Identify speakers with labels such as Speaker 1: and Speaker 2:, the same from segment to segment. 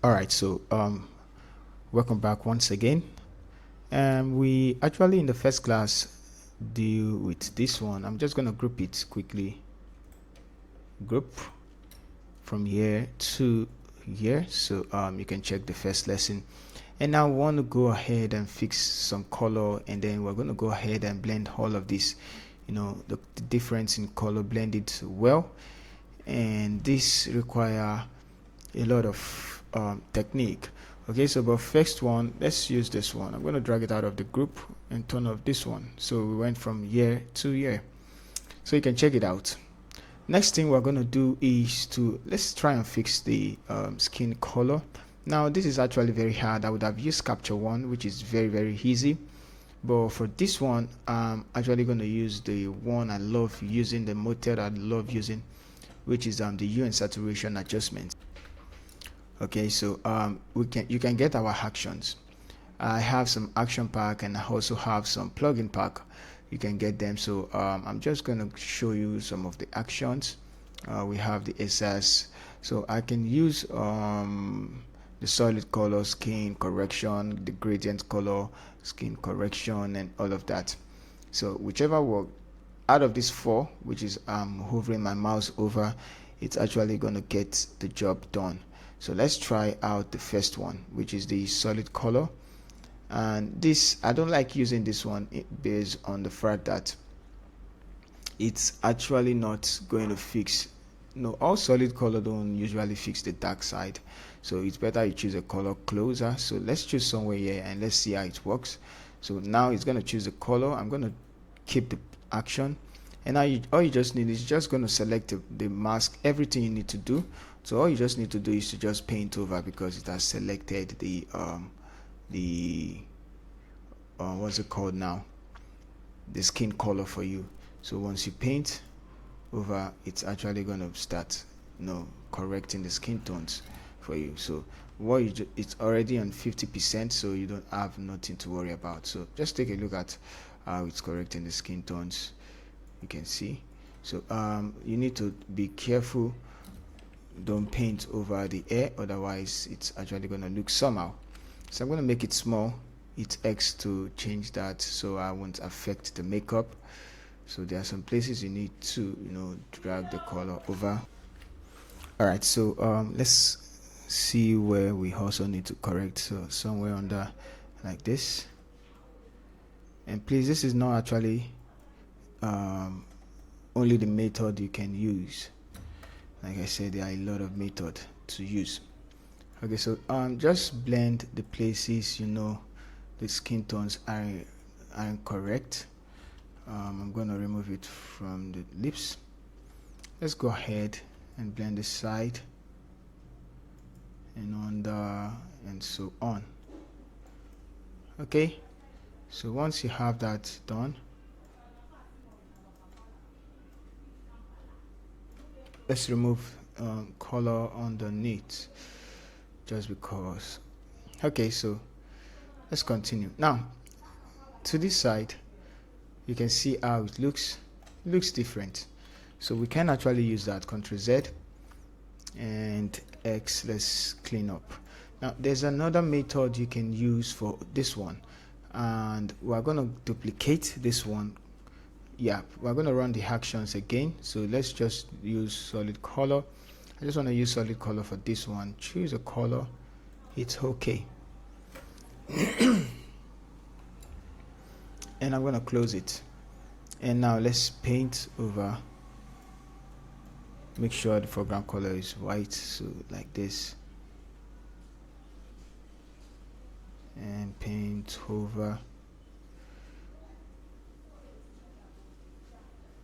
Speaker 1: All right, so welcome back once again. We actually in the first class deal with this one. I'm just gonna group it quickly. Group from here to here, so you can check the first lesson. And now we want to go ahead and fix some color, and then we're going to go ahead and blend all of this. The difference in color, blend it well, and this require a lot of technique. Okay, so but first one, let's use this one. I'm going to drag it out of the group and turn off this one. So we went from here to here, so you can check it out. Next thing we're going to do is let's try and fix the skin color. Now this is actually very hard. I would have used capture one, which is very easy, but for this one I'm actually going to use the one I love using, the method I love using, which is the hue and saturation adjustment. Okay, so you can get our actions. I have some action pack and I also have some plugin pack. You can get them. So I'm just going to show you some of the actions. We have the SS, so I can use the solid color, skin correction, the gradient color, skin correction, and all of that. So whichever work out of these four, which is hovering my mouse over, it's actually going to get the job done. So let's try out the first one, which is the solid color. And this, I don't like using this one based on the fact that it's actually not going to fix, all solid color don't usually fix the dark side, so it's better you choose a color closer. So let's choose somewhere here and let's see how it works. So now it's going to choose the color. I'm going to keep the action, and now all you just need is just going to select the mask, everything you need to do. So all you just need to do is to just paint over, because it has selected the what's it called now, the skin color for you. So once you paint over, it's actually going to start correcting the skin tones for you. So it's already on 50%, so you don't have nothing to worry about. So just take a look at how it's correcting the skin tones. You can see. So you need to be careful, don't paint over the air, otherwise it's actually going to look somehow. So I'm going to make it small, hit X to change that so I won't affect the makeup. So there are some places you need to drag the color over. All right, so let's see where we also need to correct. So somewhere under like this. And please, this is not actually only the method you can use. Like I said, there are a lot of methods to use. Okay, so just blend the places the skin tones aren't correct. I'm going to remove it from the lips. Let's go ahead and blend the side and under and so on. Okay, so once you have that done, let's remove color underneath, just because. Okay, so let's continue. Now to this side, you can see how it looks different. So we can actually use that. Ctrl Z and X. Let's clean up. Now there's another method you can use for this one, and we're going to duplicate this one. Yeah, we're going to run the actions again. So let's just use solid color. I just want to use solid color for this one. Choose a color, it's okay. And I'm going to close it. And now let's paint over. Make sure the foreground color is white, so like this, and paint over.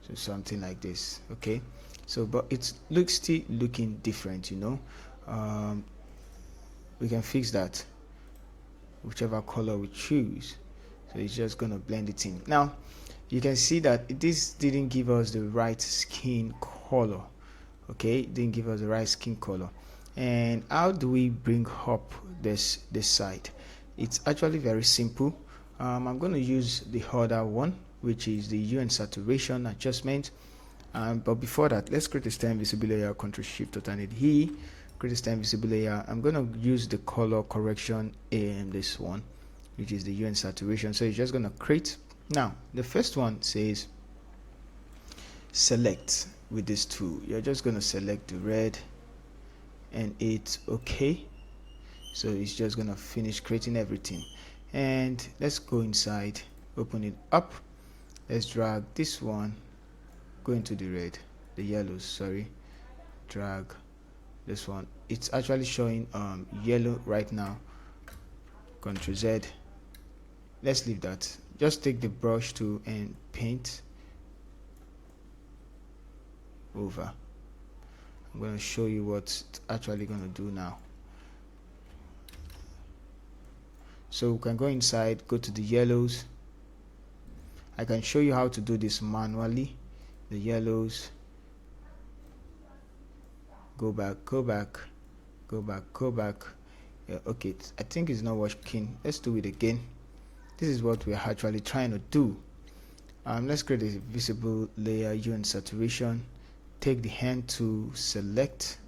Speaker 1: So something like this. Okay, so but it looks still looking different, we can fix that whichever color we choose. So it's just gonna blend it in. Now you can see that this didn't give us the right skin color. Okay, it didn't give us the right skin color. And how do we bring up this side? It's actually very simple. I'm going to use the other one, which is the hue and saturation adjustment. But before that, let's create a stem visibility layer. Ctrl Shift Alternate E, create a stem visible layer. I'm going to use the color correction in this one, which is the hue and saturation. So you're just going to create. Now the first one says select with this tool. You're just going to select the red and it's okay. So it's just going to finish creating everything. And let's go inside, open it up. Let's drag this one, go into the red, the yellows, sorry, drag this one. It's actually showing yellow right now. Ctrl Z. Let's leave that. Just take the brush tool and paint over. I'm going to show you what it's actually going to do now. So we can go inside, go to the yellows. I can show you how to do this manually. The yellows, go back, go back, go back, go back. Yeah, okay, I think it's not working. Let's do it again. This is what we're actually trying to do. Let's create a visible layer, hue and saturation. Take the hand to select,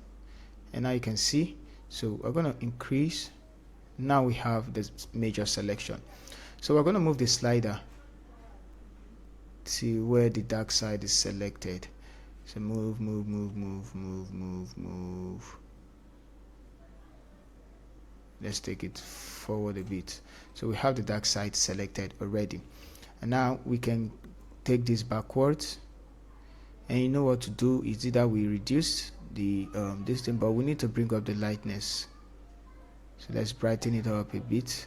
Speaker 1: and now you can see. So we're going to increase. Now we have this major selection. So we're going to move the slider to where the dark side is selected. So move, move, move, move, move, move, move. Let's take it forward a bit. So we have the dark side selected already, and now we can take this backwards. And you know what to do is either we reduce the this thing, but we need to bring up the lightness. So let's brighten it up a bit.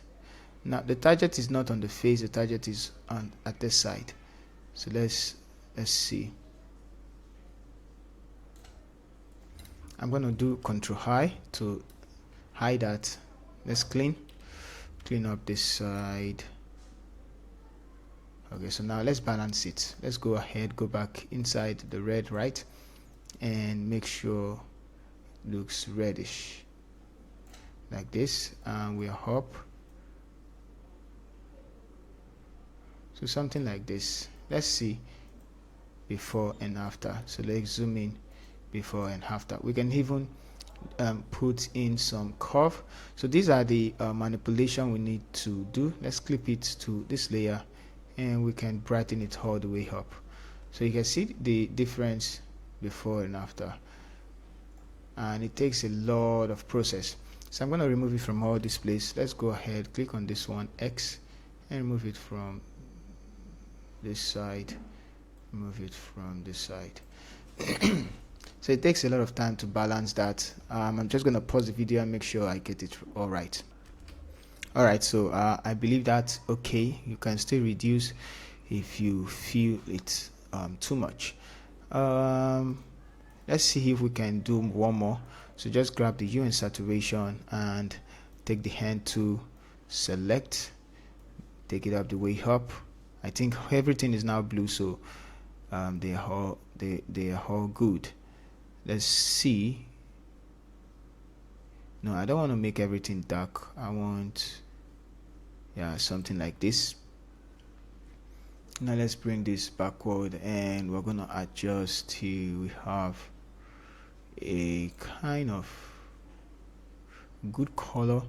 Speaker 1: Now the target is not on the face, the target is on at this side. So let's see. I'm going to do Control high to hide that. Let's clean up this side. Okay, so now let's balance it. Let's go ahead, go back inside the red, right, and make sure it looks reddish like this, and we are up. So something like this. Let's see before and after. So let's zoom in before and after. We can even put in some curve. So these are the manipulation we need to do. Let's clip it to this layer, and we can brighten it all the way up. So you can see the difference before and after, and it takes a lot of process. So I'm going to remove it from all displays. Let's go ahead, click on this one, X, and remove it from this side, remove it from this side. So it takes a lot of time to balance that. I'm just going to pause the video and make sure I get it all right. Alright, so I believe that's okay. You can still reduce if you feel it's too much. Let's see if we can do one more. So just grab the hue and saturation and take the hand to select, take it up the way up. I think everything is now blue, so they are all good. Let's see. No, I don't want to make everything dark. I want, yeah, something like this. Now let's bring this backward, and we're gonna adjust till we have a kind of good color.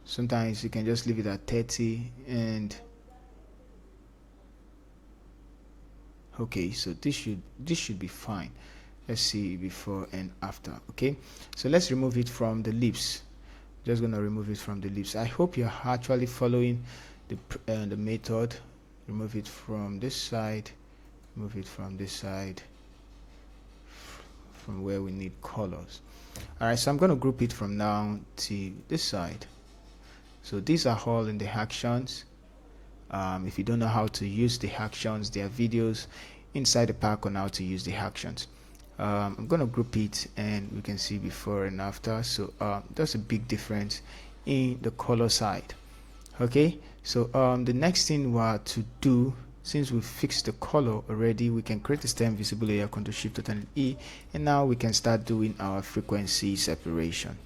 Speaker 1: Sometimes you can just leave it at 30, and okay, so this should be fine. Let's see before and after. Okay, so let's remove it from the lips. Just gonna remove it from the lips. I hope you're actually following the method. Remove it from this side, remove it from this side, from where we need colors. Alright, so I'm going to group it from now to this side. So these are all in the actions. If you don't know how to use the actions, there are videos inside the pack on how to use the actions. I'm going to group it, and we can see before and after. So there's a big difference in the color side. Okay, so the next thing we are to do, since we fixed the color already, we can create a stem visible layer, Ctrl Shift and E, and now we can start doing our frequency separation.